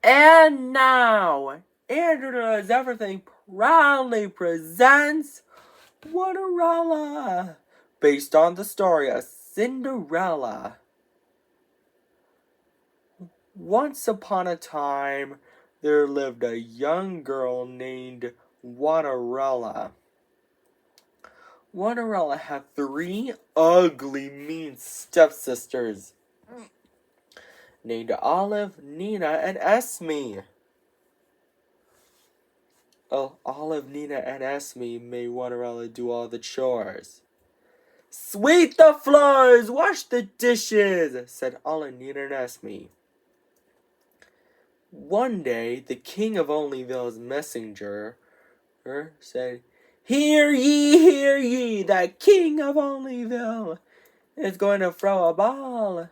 And now, Andrew Everything proudly presents n-rella, based on the story of Cinderella. Once upon a time, there lived a young girl named n-rella. n-rella had 3 ugly, mean stepsisters named Olive, Nina, and Esme. Olive, Nina, and Esme made n-rella do all the chores. Sweep the floors, wash the dishes, said Olive, Nina, and Esme. One day, the king of Onlyville's messenger said, hear ye, the king of Onlyville is going to throw a ball.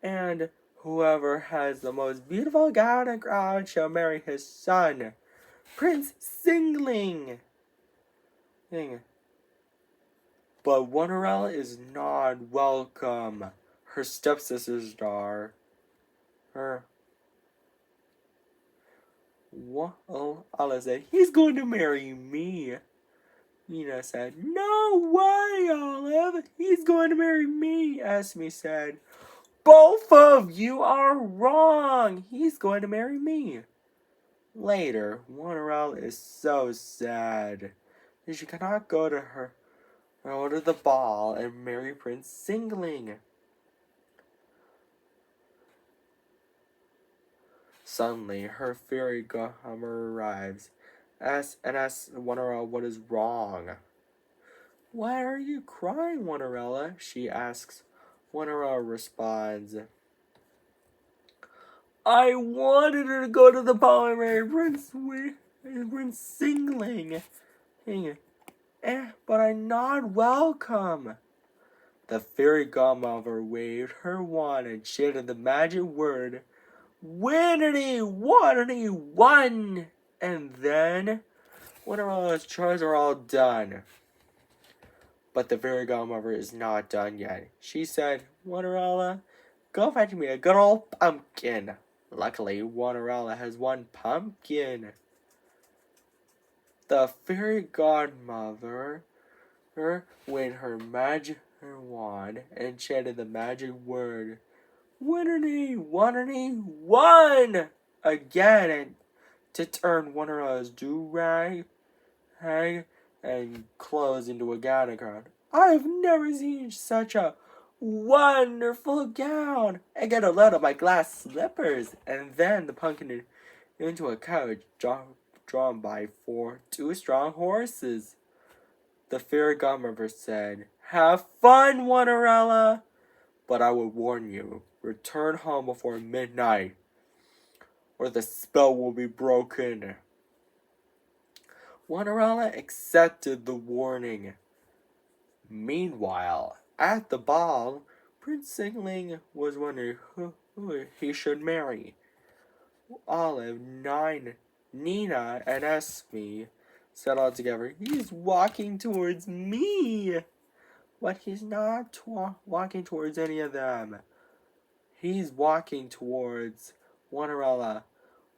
And whoever has the most beautiful gown and crown shall marry his son, Prince Singling. But n-rella is not welcome. Her stepsisters are. Olive said, he's going to marry me. Nina said, no way, Olive. He's going to marry me. Esme said, both of you are wrong. He's going to marry me. Later, n-rella is so sad that she cannot go to the ball and marry Prince Singling. Suddenly, her fairy godmother arrives and asks n-rella what is wrong. Why are you crying, n-rella? She asks. n-rella responds, I wanted her to go to the ball and marry Prince Singling. But I'm not welcome. The fairy godmother waved her wand and chanted the magic word, Winnity, wannity, one! And then, n-rella's chores are all done. But the fairy godmother is not done yet. She said, n-rella, go fetch me a good old pumpkin. Luckily, n-rella has one pumpkin. The fairy godmother waved her magic wand and chanted the magic word, Winnity, wannity, one! Again, and to turn n-rella's do-rag and clothes into a gown and crown. I've never seen such a wonderful gown. I get a load of my glass slippers, and then the pumpkin into a coach drawn by 2 strong horses. The fairy godmother said, have fun, n-rella, but I will warn you, return home before midnight, or the spell will be broken. n-rella accepted the warning. Meanwhile, at the ball, Prince Singling was wondering who he should marry. Olive, Nina, and Esme said all together, he's walking towards me. But he's not walking towards any of them. He's walking towards n-rella.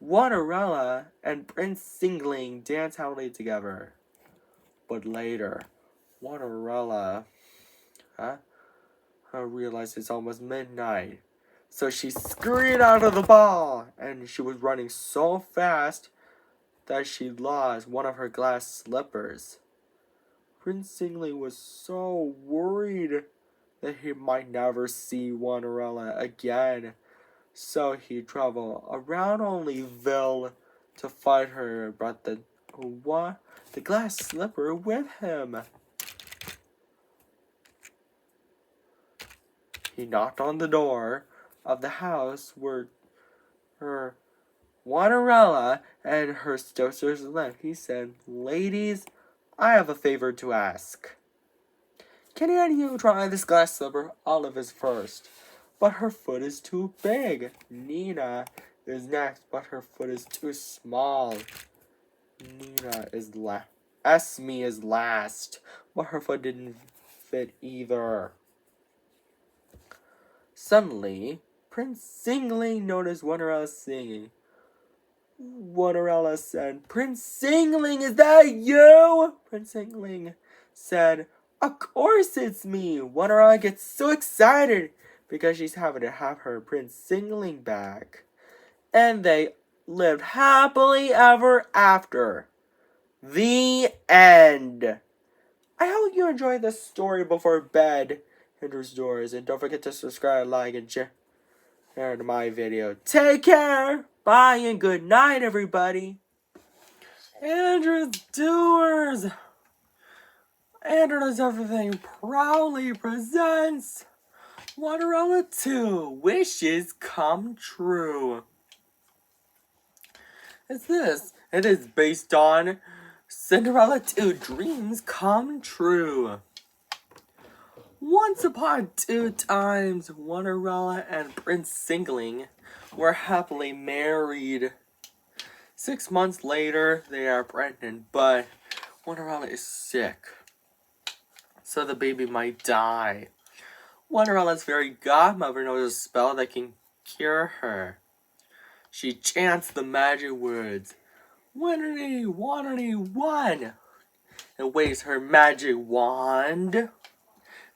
n-rella and Prince Singling dance happily together. But later, n-rella realized it's almost midnight. So she scurried out of the ball, and she was running so fast that she lost one of her glass slippers. Prince Singling was so worried that he might never see n-rella again. So he traveled around Onlyville to find her and brought the glass slipper with him. He knocked on the door of the house where her n-rella and her stepsisters lived. He said, ladies, I have a favor to ask. Can any of you try this glass slipper? Olive is first, but her foot is too big. Nina is next, but her foot is too small. Esme is last, but her foot didn't fit either. Suddenly, Prince Singling noticed n-rella singing. n-rella said, "Prince Singling, is that you?" Prince Singling said, "Of course it's me." n-rella gets so excited because she's having to have her Prince Singling back. And they lived happily ever after. The end. I hope you enjoyed this story before bed, Indoors Doors, and don't forget to subscribe, like, and share to my video. Take care. Bye and good night, everybody. Indoors Doors. Indoors Everything proudly presents n-rella 2 Wishes Come True. It is based on Cinderella 2 Dreams Come True. Once upon two times, n-rella and Prince Singling were happily married. 6 months later, they are pregnant, but n-rella is sick, so the baby might die. n-rella's fairy godmother knows a spell that can cure her. She chants the magic words, "Winnerly, wannerly, one," and waves her magic wand,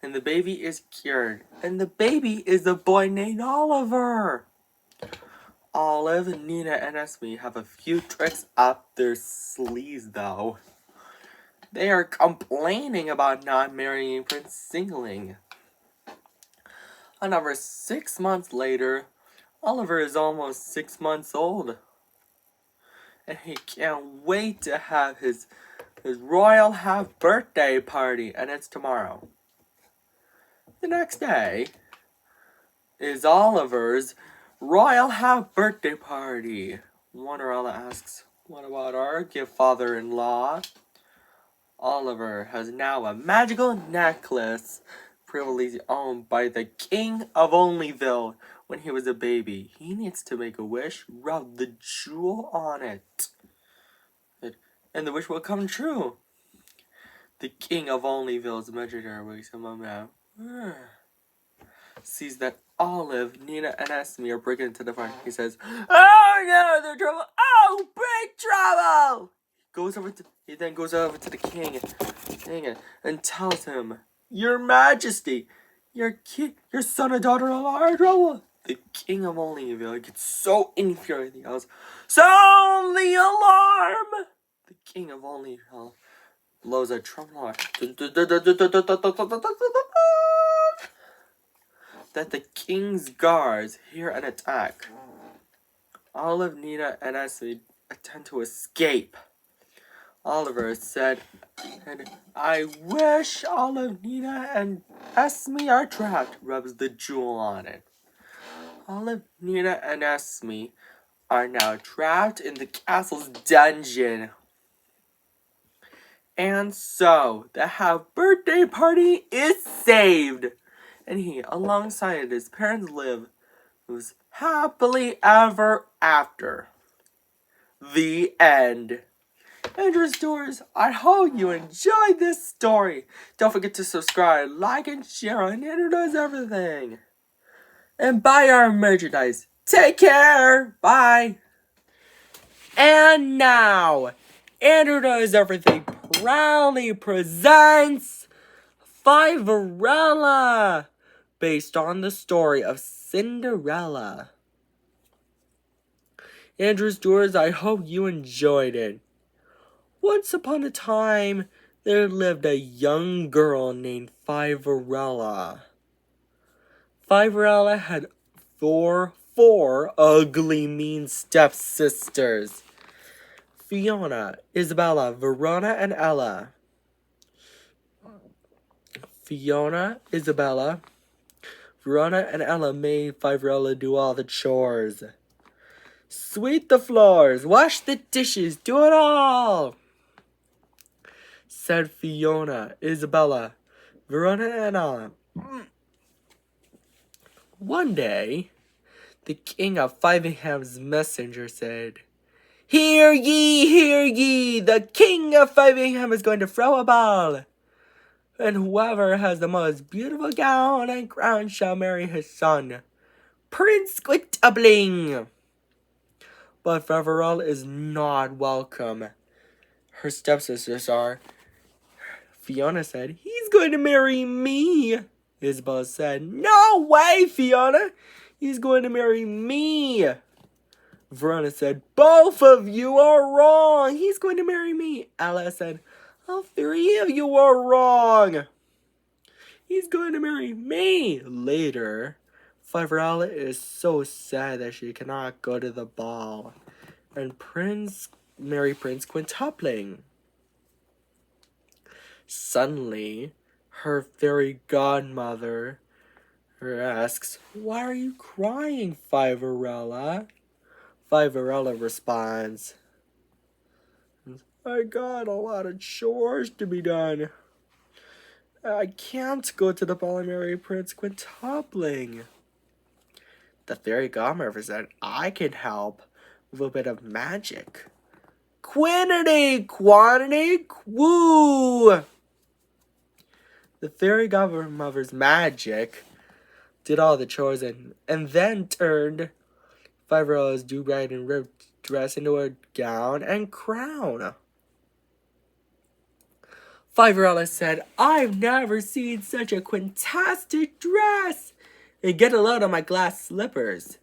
and the baby is cured. And the baby is a boy named Oliver. Olive, Nina, and Esme have a few tricks up their sleeves, though. They are complaining about not marrying Prince Singling. Another 6 months later, Oliver is almost 6 months old, and he can't wait to have his royal birthday party, and it's tomorrow. The next day is Oliver's royal birthday party. n-rella asks, "What about our gift, father-in-law?" Oliver has now a magical necklace previously owned by the King of Onlyville when he was a baby. He needs to make a wish, rub the jewel on it, and the wish will come true. The King of Onlyville's messenger wakes him up now. Sees that Olive, Nina, and Esme are breaking into the farm. He says, "Oh no, they're trouble! Oh, big trouble!" He then goes over to the king and tells him, "Your Majesty, your son and daughter-in-law are in trouble." The King of Onlyville gets so infuriated he yells, "Sound the alarm!" The King of Onlyville blows a trumpet that the king's guards hear an attack. Olive, Nina, and Esme attempt to escape. Oliver said, "I wish Olive, Nina, and Esme are trapped," rubs the jewel on it. Olive, Nina, and Esme are now trapped in the castle's dungeon. And so, the birthday party is saved. And he, alongside his parents, lives happily ever after. The end. Indoors Doors, I hope you enjoyed this story. Don't forget to subscribe, like, and share on Indoors Everything. And buy our merchandise. Take care. Bye. And now, Indoors Everything proudly presents n-rella, based on the story of Cinderella. Indoors Doors, I hope you enjoyed it. Once upon a time, there lived a young girl named n-rella. n-rella had four ugly, mean stepsisters: Fiona, Isabella, Verona, and Ella. Fiona, Isabella, Verona, and Ella made n-rella do all the chores. Sweep the floors, wash the dishes, do it all, said Fiona, Isabella, Verona, and Ella. One day, the king of Fivingham's messenger said, hear ye, the king of Fivingham is going to throw a ball, and whoever has the most beautiful gown and crown shall marry his son. Prince Quintupling. But Favorella is not welcome. Her stepsisters are. Fiona said, "He's going to marry me." Isabella said, "No way, Fiona. He's going to marry me." Verona said, "Both of you are wrong. He's going to marry me." Ella said, "All three of you are wrong. He's going to marry me." Later, Fiverella is so sad that she cannot go to the ball. And marry Prince Quintupling. Suddenly, her fairy godmother asks, "Why are you crying, Fiverella?" Fiverella responds, "I got a lot of chores to be done. I can't go to the ball and marry Prince Quintupling." The fairy godmother said, "I can help with a bit of magic. Quinity, quantity, woo!" The fairy godmother's magic did all the chores and then turned Fiverella's do-rag and ribbed dress into a gown and crown. Fiverella said, "I've never seen such a quintastic dress. And get a load of my glass slippers."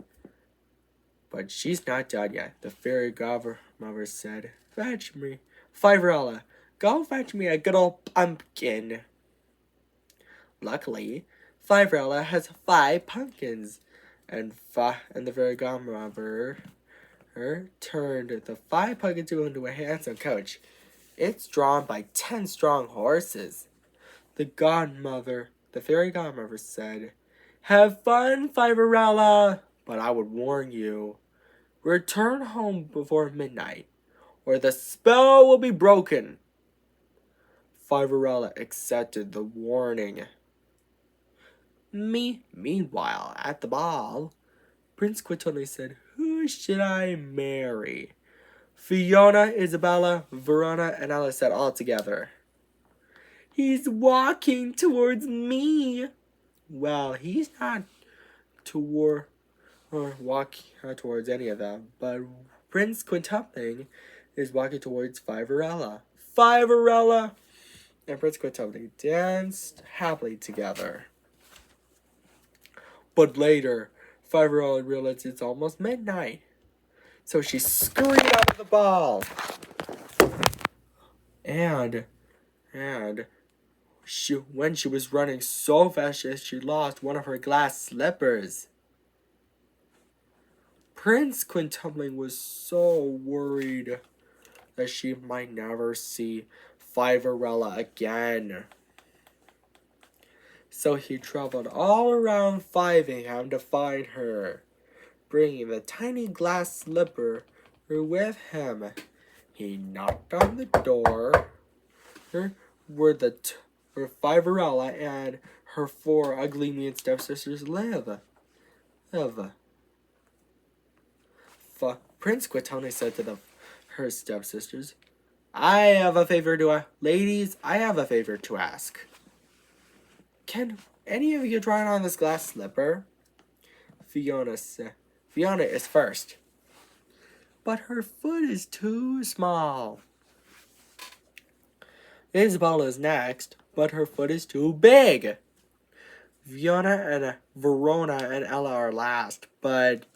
But she's not done yet. The fairy godmother said, "Fetch me, Fiverella. Go fetch me a good old pumpkin." Luckily, Fiverella has 5 pumpkins, and the fairy godmother turned the 5 pumpkins into a handsome coach. It's drawn by 10 strong horses. The fairy godmother said, "Have fun, Fiverella, but I would warn you. Return home before midnight, or the spell will be broken." Fiverella accepted the warning. Meanwhile, at the ball, Prince Quintupling said, "Who should I marry?" Fiona, Isabella, Verona, and Ella said all together, "He's walking towards me." Well, he's not walking towards any of them, but Prince Quintupling is walking towards Fiverella. Fiverella and Prince Quintupling danced happily together. But later, Fiverella realized it's almost midnight, so she scurried out of the ball. And when she was running so fast, she lost one of her glass slippers. Prince Quintupling was so worried that she might never see Fiverella again. So he traveled all around Fivingham to find her, bringing the tiny glass slipper with him. He knocked on the door where Fiverella and her 4 ugly mean stepsisters live. Prince Quintupling said to her stepsisters, Ladies, I have a favor to ask. Can any of you try on this glass slipper?" Fiona is first, but her foot is too small. Isabella is next, but her foot is too big. Fiona and Verona and Ella are last, but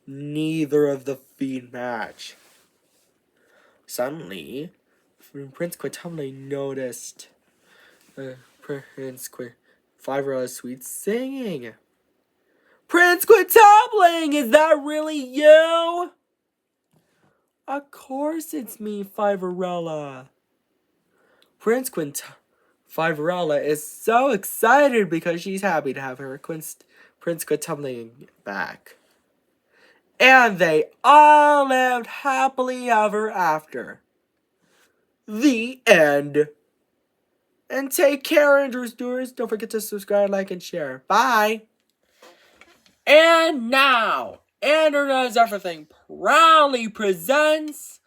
neither of the feet match. Suddenly, Prince Quintupling noticed Fiverella's sweet singing. "Prince Quintupling, is that really you?" "Of course it's me, Fiverella." Fiverella is so excited because she's happy to have her Prince Quintupling back. And they all lived happily ever after. The end. And take care, Andrew Stewards. Don't forget to subscribe, like, and share. Bye. And now, Andrew Knows Everything proudly presents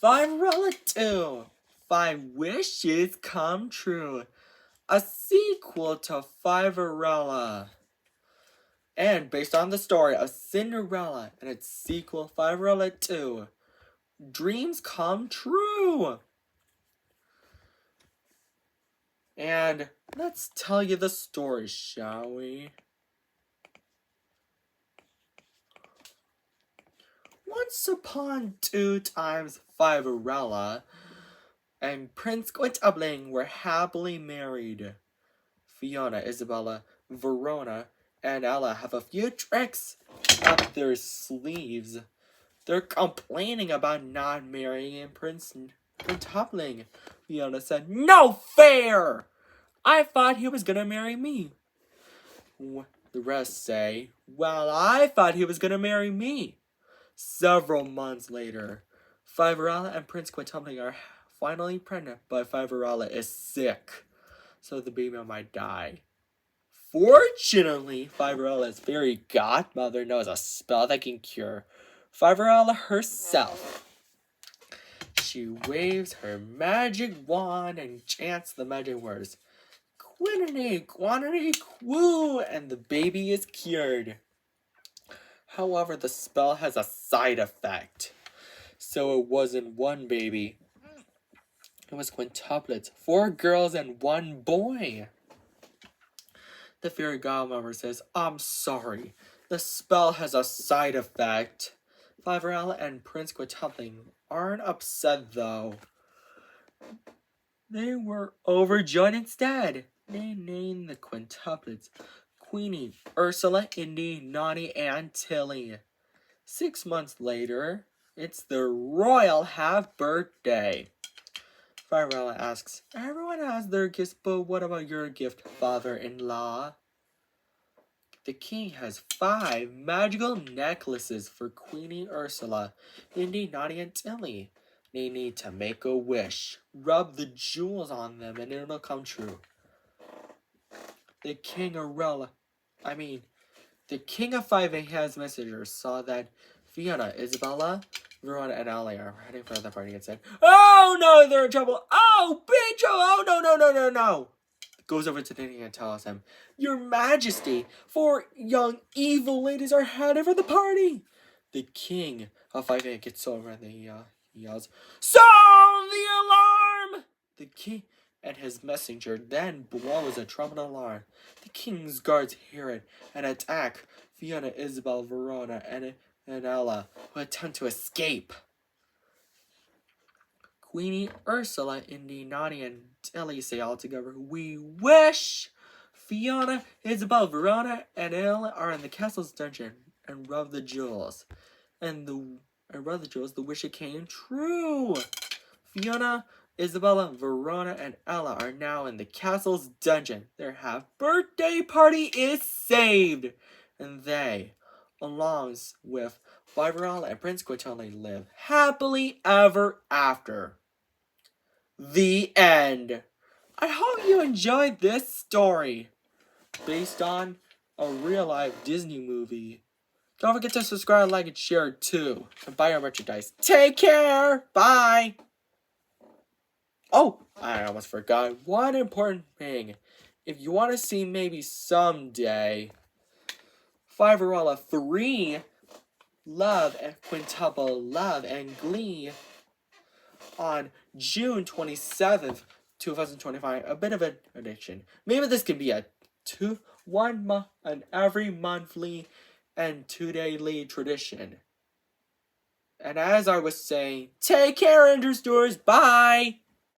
Fiverella 2, 5 Wishes Come True, a sequel to Fiverella. and based on the story of Cinderella and its sequel, Fiverella 2, dreams come true. And let's tell you the story, shall we? Once upon two times, Fiverella and Prince Quintubling were happily married. Fiona, Isabella, Verona, and Ella have a few tricks up their sleeves. They're complaining about not marrying Prince Quintubling. Fiona said, "No fair! I thought he was gonna marry me." The rest say, "Well, I thought he was gonna marry me." Several months later, Fiverella and Prince Quintubling are finally pregnant, but Fiverella is sick, so the baby might die. Fortunately, Fiverella's fairy godmother knows a spell that can cure Fiverella herself. She waves her magic wand and chants the magic words, "Quinity, quantity, quoo," and the baby is cured. However, the spell has a side effect. So it wasn't one baby. It was quintuplets, 4 girls and 1 boy. The fairy godmother says, "I'm sorry. The spell has a side effect." Fiverella and Prince Quintubling aren't upset though. They were overjoyed instead. They named the quintuplets Queenie, Ursula, Indy, Naughty, and Tilly. 6 months later, it's the royal half-birthday. Fiverella asks, "Everyone has their gifts, but what about your gift, father-in-law?" The king has 5 magical necklaces for Queenie Ursula, Indy, Naughty, and Tilly. They need to make a wish. Rub the jewels on them and it'll come true. The king of 5 has messengers saw that Fiona, Isabella, Verona, and Ali are heading for the party and said, "Oh no, they're in trouble! Oh, big trouble! Oh no! Goes over to the king and tells him, "Your Majesty, 4 young evil ladies are headed for the party." The king of 5 gets over and he yells, "Sound the alarm!" The king and his messenger then blows a trumpet alarm. The king's guards hear it and attack Fiona, Isabel, Verona, and Ella, who attempt to escape. Queenie, Ursula, Indy, Naughty, and Tilly say all together, "We wish!" Fiona, Isabel, Verona, and Ella are in the castle's dungeon and rub the jewels. The wish it came true. Fiona, Isabella, Verona, and Ella are now in the castle's dungeon. Their half-birthday party is saved. And they, along with Fiverella and Prince Quintubling, live happily ever after. The end. I hope you enjoyed this story, based on a real-life Disney movie. Don't forget to subscribe, like, and share too. And buy our merchandise. Take care. Bye. Oh, I almost forgot one important thing. If you want to see maybe someday Fiverella 3, Love and Quintuple Love and Glee on June 27th, 2025, a bit of an addiction. Maybe this could be an every monthly and 2-day tradition. And as I was saying, take care, Understores. Bye.